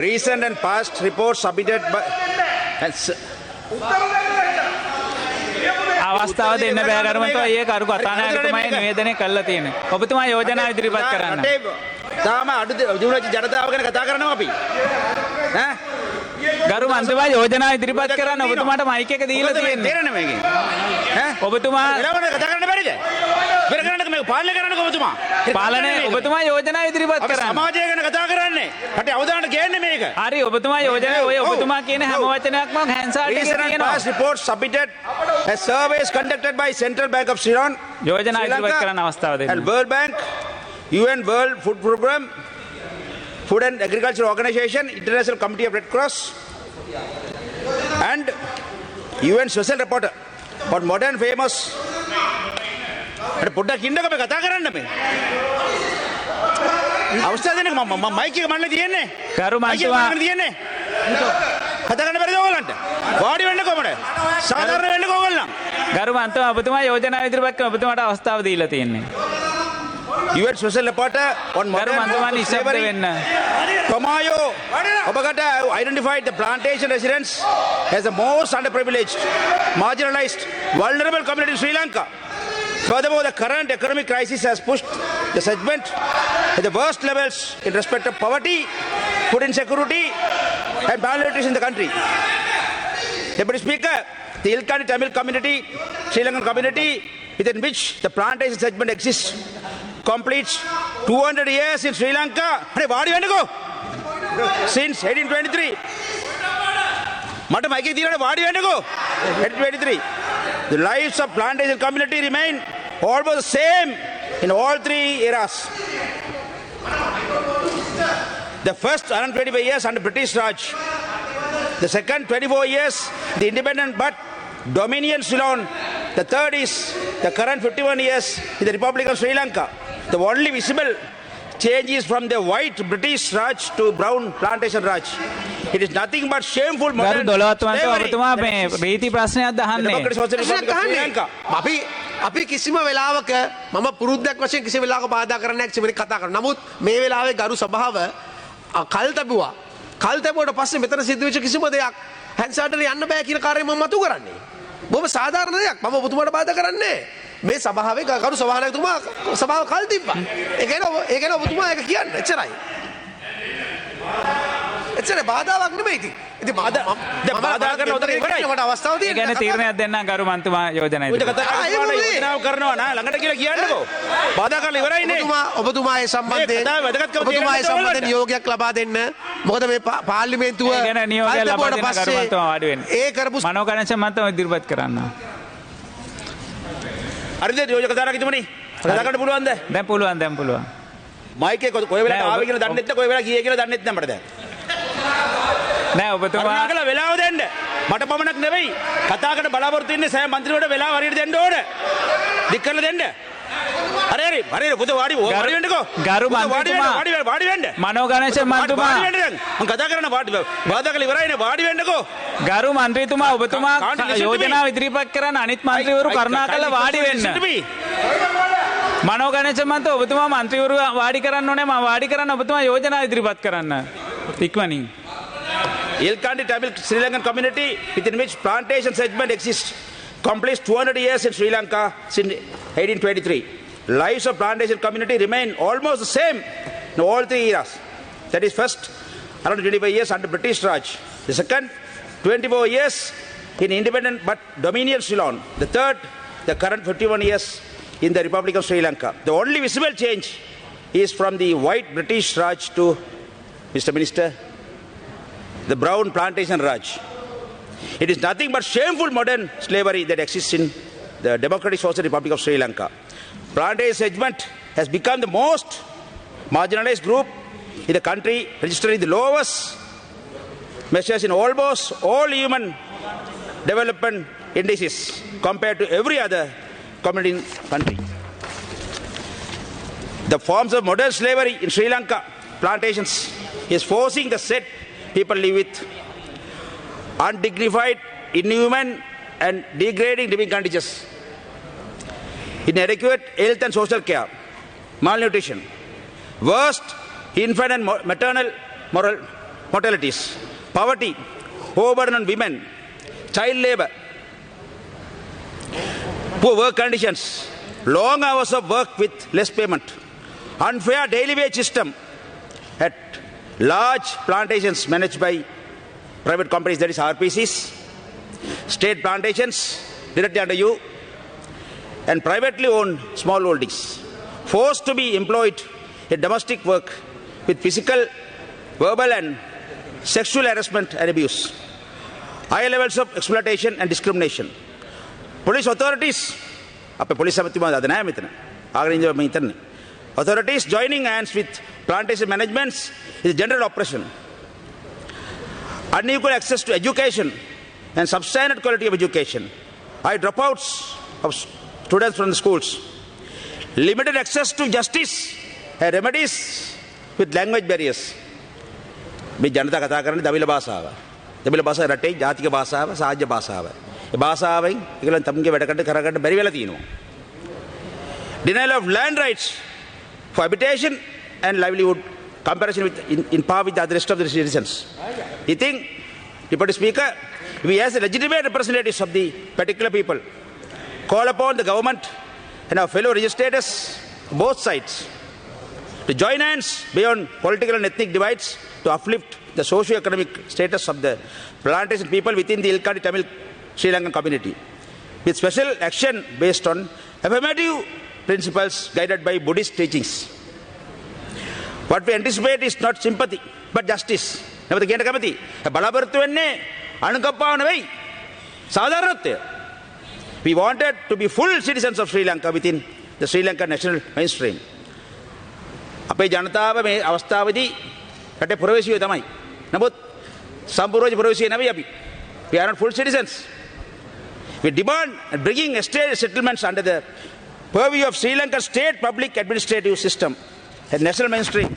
Recent and past reports submitted by අවස්ථාව දෙන්න බෑ ගරුමන්තුමා. ඒ කරු කතානායකතුමායි නිවේදනය කළා තියෙන්නේ. ඔබතුමා යෝජනා ඉදිරිපත් කරන්න. තාම අඩු දිනුනච්ච ජනතාව ගැන කතා කරනවා අපි. ඈ ගරුමන්තුමා යෝජනා ඉදිරිපත් කරන්න ඔබතුමාට මයික් එක දීලා තියෙන්නේ. තේරෙන්නේ මේකේ. ඈ ඔබතුමා එළවන කතා කරන්න බැරිද? වෙන කරන්නක මේ පාලනය කරන්නක ඔබතුමා. පාලනය ඔබතුමා යෝජනා ඉදිරිපත් කරන්න. සමාජය ගැන කතා කරන්නේ. රටේ අවධානය ගේන්නේ මේක. හරි ඔබතුමා යෝජනා ඔය ඔබතුමා කියන හැම වචනයක්ම හැන්සාර්ට් එකේ Recent and තියෙනවා. past reports submitted as surveys conducted by Central Bank of Sri Lanka, යෝජනා ඉදිරිපත් කරන්න අවස්ථාව and දෙන්න. World Bank, UN World Food Program, Food and Agriculture Organization, International Committee of Red Cross, and UN Special Reporter for modern famous. පොඩ්ඩක් ඉන්නකෝ මේ කතා කරන්න මේ. අවස්ථාව දෙන්නක මම මයික් එක මල්ලේ තියෙන්නේ. ගරුමන්තුමා තියෙන්නේ. කතා කරන්න බැරිද ඕගලන්ට? වාඩි වෙන්න කොහමද? සාධාරණ වෙන්න ඕගොල්ලන්. ගරුමන්තුමා ඔබතුමා යෝජනා ඉදිරිපත් කරන ඔබතුමාට අවස්ථාව දීලා තියෙන්නේ. UN Special Reporter on modern ගරුමන්තුමා නිශ්ශබ්ද slavery. වෙන්න. Tomayo Obagata identified the plantation residents as the most underprivileged, marginalized, vulnerable community in Sri Lanka. Furthermore, the current economic crisis has pushed the segment at the worst levels in respect of poverty, food insecurity, and malnutrition in the country. Deputy Speaker, the Ilkani Tamil community, Sri Lankan community, within which the plantation segment exists, completes 200 years in Sri Lanka. Hey, where do you want to go? Since 1823. Mata Mikey Dina, where do you want to go? 1823. The lives of plantation community remain almost the same in all three eras. The first 125 years under British Raj. The second 24 years, the independent but dominion Ceylon. The third is the current 51 years in the Republic of Sri Lanka. The only visible change is from the white British Raj to brown plantation Raj. It is nothing but shameful ගරු modern 12වත් වන්ට slavery ඔබතුමා මේ රීති ප්‍රශ්නයක්ද අහන්නේ? Democratic Socialist Republic of Sri Lanka. අපි කිසිම වෙලාවක මම පුරුද්දක් වශයෙන් කිසි වෙලාවක බාධා කරන්නේ නැහැ කිසිම කතා කරනවා. නමුත් මේ වෙලාවේ ගරු සභාව කල් තැබුවා. කල් තැබුවට පස්සේ මෙතන සිද්ධ වෙච්ච කිසිම දෙයක් හැන්සාර්ට්ට යන්න බෑ කියන කාර්යය මම මතු කරන්නේ. බොහොම සාධාරණ දෙයක්. මම ඔබතුමාට බාධා කරන්නේ නැහැ. මේ සභාවේ ගරු සභානායකතුමා සභාව කල් තිබ්බා. ඒ කියන්නේ ඔබතුමා ඒක කියන්න. එච්චරයි. එච්චරයි බාධාවක් නෙමෙයි ඉතින්. ඉතින් බාධා කරන උදේ ඉවරයි. මට අවස්ථාව ඒ කියන්නේ තීරණයක් දෙන්න ගරුමන්තුමා යෝජනා උද ඉදිරිපත්. කතා කරනවා යෝජනාව කරනවා නා ළඟට කියලා කියන්නකෝ. බාධා කරලා ඉවරයිනේ. ඔබතුමා ඒ සම්බන්ධයෙන් මේ කතාවේ වැදගත්කම ඔබතුමා ඒ තේරෙන්න සම්බන්ධයෙන් නියෝගයක් ලබා දෙන්න. මොකද මේ පාර්ලිමේන්තුව ඒ ගැන නියෝගයක් ලබා දෙන්න පස්සේ ගරුමන්තුමා වාඩි වෙන්න. ඒ කරපු මනෝ ගණේශ මන්තුමා ඉදිරිපත් කරන්න. හරිද යෝජක කතානායකතුමනි? කතා කරන්න පුළුවන්ද? දැන් පුළුවන්. මයික් එක කොයි වෙලාවට නෑ, ආවේ කියලා දන්නෙත් නැහැ කොයි වෙලාවට ගියේ කියලා දන්නෙත් නැහැ මට දැන්. නෑ ඔබතුමා කරුණාකරලා වෙලාව දෙන්න. මට පමණක් නෙවෙයි. කතා කරන බලාපොරොත්තු වෙන්නේ සෑම മന്ത്രിවරුන්ට වෙලාව හරියට දෙන්න ඕන. දික් කරලා දෙන්න. හරි පුත වාඩි වෙන්නකෝ. ගරු වාඩි වෙන්න. මනෝ ගණේශ මන්තුමා වාඩි වෙන්න දැන්. මම කතා කරන බාධා කරලා ඉවරයිනේ වාඩි වෙන්නකෝ. ගරු මන්ත්‍රීතුමා ඔබතුමා Can't listen to me. යෝජනාව ඉදිරිපත් කරන්න අනිත් මන්ත්‍රීවරු කරුණාකරලා වාඩි වෙන්න. මනෝ ගණේශ මන්තුමා ඔබතුමා මන්ත්‍රීවරු වාඩි කරන්න ඕනේ. මම වාඩි කරන්න ඔබතුමා යෝජනාව ඉදිරිපත් කරන්න. ඉක්මනින්. Ilkandi Tamil Sri Lankan community within which plantation segment exists completes 200 years in Sri Lanka since 1823. Lives of plantation community remain almost the same in all three eras. That is first around 25 years under British Raj. The second 24 years in independent but dominion Ceylon. The third the current 51 years in the Republic of Sri Lanka. The only visible change is from the white British Raj to Mr. Minister the brown plantation Raj. It is nothing but shameful modern slavery that exists in the Democratic Socialist Republic of Sri Lanka. Plantation segment has become the most marginalized group in the country, registering the lowest measures in almost all human development indices compared to every other community in the country. The forms of modern slavery in Sri Lanka plantations is forcing the set people live with undignified, inhuman and degrading living conditions, inadequate health and social care, malnutrition, worst infant and maternal mortalities, poverty, overburden on women, child labor, poor work conditions, long hours of work with less payment, unfair daily wage system at large plantations managed by private companies, that is RPCs, state plantations directly under you, and privately owned small holdings, forced to be employed in domestic work with physical, verbal and sexual harassment and abuse, high levels of exploitation and discrimination. Police authorities, authorities joining hands with plantation managements is general oppression. Unequal access to education and substandard quality of education, high dropouts of students from the schools, limited access to justice and remedies with language barriers. මේ ජනතා කතා කරන්නේ දමිළ භාෂාව. දමිළ භාෂාව රටේ ජාතික භාෂාව, සාහිත්‍ය භාෂාව. ඒ භාෂාවෙන් ඒගොල්ලන් තමුන්ගේ වැඩ කරගන්න බැරි වෙලා තියෙනවා. Denial of land rights for habitation and livelihood comparison with in par with the rest of the citizens. I think, Deputy Speaker, we as the legitimate representatives of the particular people call upon the government and our fellow legislators, both sides, to join hands beyond political and ethnic divides to uplift the socio-economic status of the plantation people within the Ilkadi Tamil Sri Lankan community, with special action based on affirmative principles guided by Buddhist teachings. What we anticipate is not sympathy, but justice. නැවත කියන්න කැමති. බලාපොරොත්තු වෙන්නේ අනුකම්පාව නෙවෙයි. සාධාරණත්වය. We wanted to be full citizens of Sri Lanka within the Sri Lankan national mainstream. අපේ ජනතාව මේ අවස්ථාවේදී රටේ ප්‍රවේශියෝ තමයි. නමුත් සම්පූර්ණ ප්‍රවේශිය නෙවෙයි අපි. We are not full citizens. We demand bringing estate settlements under the purview of Sri Lanka's state public administrative system and national mainstream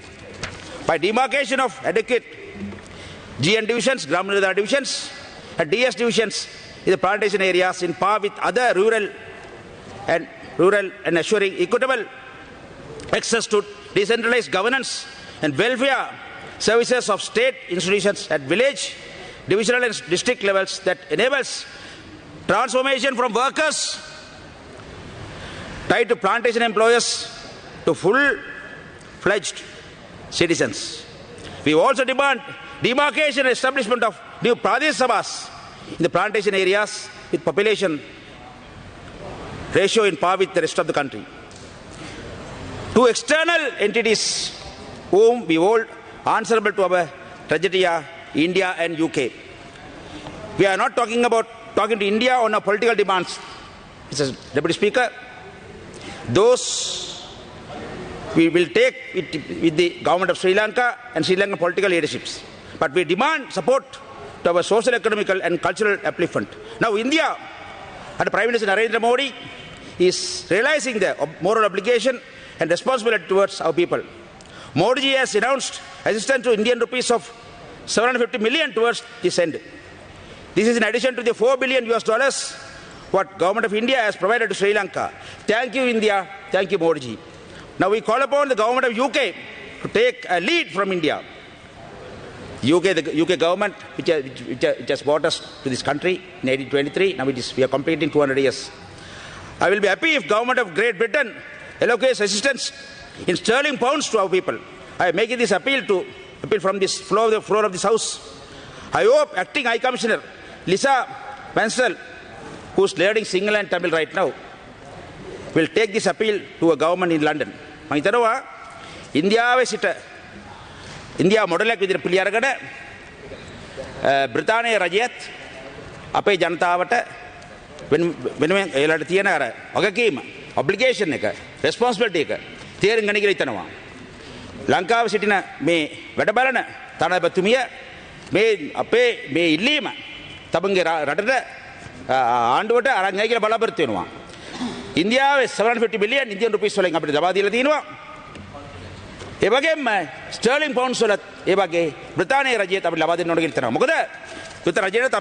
by demarcation of adequate GN divisions, Gram Nirodhana divisions and DS divisions in the plantation areas in par with other rural and assuring equitable access to decentralized governance and welfare services of state institutions at village, divisional and district levels that enables transformation from workers tied to plantation employers to full-fledged citizens. We also demand demarcation and establishment of new Pradesh Sabhas in the plantation areas with population ratio in par with the rest of the country. Two external entities whom we hold answerable to our tragedy are India and UK. We are not talking to India on our political demands. Mr. Deputy Speaker, those we will take with the government of Sri Lanka and Sri Lankan political leaderships. But we demand support to our social, economical and cultural upliftment. Now India, under Prime Minister Narendra Modi, is realizing the moral obligation and responsibility towards our people. Modi has announced assistance to Indian rupees of 750 million towards this end. This is in addition to the $4 billion what Government of India has provided to Sri Lanka. Thank you, India. Thank you, Modi. Now we call upon the Government of UK to take a lead from India. The UK government, which has brought us to this country in 1823, now we are completing 200 years. I will be happy if Government of Great Britain allocates assistance in sterling pounds to our people. I am making this appeal from this floor of this House. I hope Acting High Commissioner Lisa Mansell, who is learning Sinhala and Tamil right now, will take this appeal to a government in London. මම හිතනවා ඉන්දියාවේ සිට ඉන්දියාව මොඩලයක් විදිහට පිළි අරගෙන බ්‍රිතාන්‍ය රජයත් අපේ ජනතාවට වෙනුවෙන් ඒලට තියෙන අර වගකීම ඔබ්ලිගේෂන් එක රෙස්පොන්සිබිලිටි එක තේරුම් ගන්න කියලා හිතනවා. ලංකාවේ සිටින මේ වැඩ බලන තනබතුමිය මේ අපේ මේ ඉල්ලීම තබන්ගේ රටට ආණ්ඩුවට අරන් යයි කියලා බලාපොරොත්තු වෙනවා. ඉන්දියාවේ 750 බිලියන් ඉන්දියන් රුපීස් වලින් අපිට ලබා දීලා තියෙනවා. ඒ වගේම ස්ටර්ලින් පවුන්ඩ්ස් වලත් ඒ වගේ බ්‍රිතාන්‍ය රජයට අපිට ලබා දෙන්න ඕන කියලා හිතනවා. මොකද බ්‍රිතාන්‍ය රජයට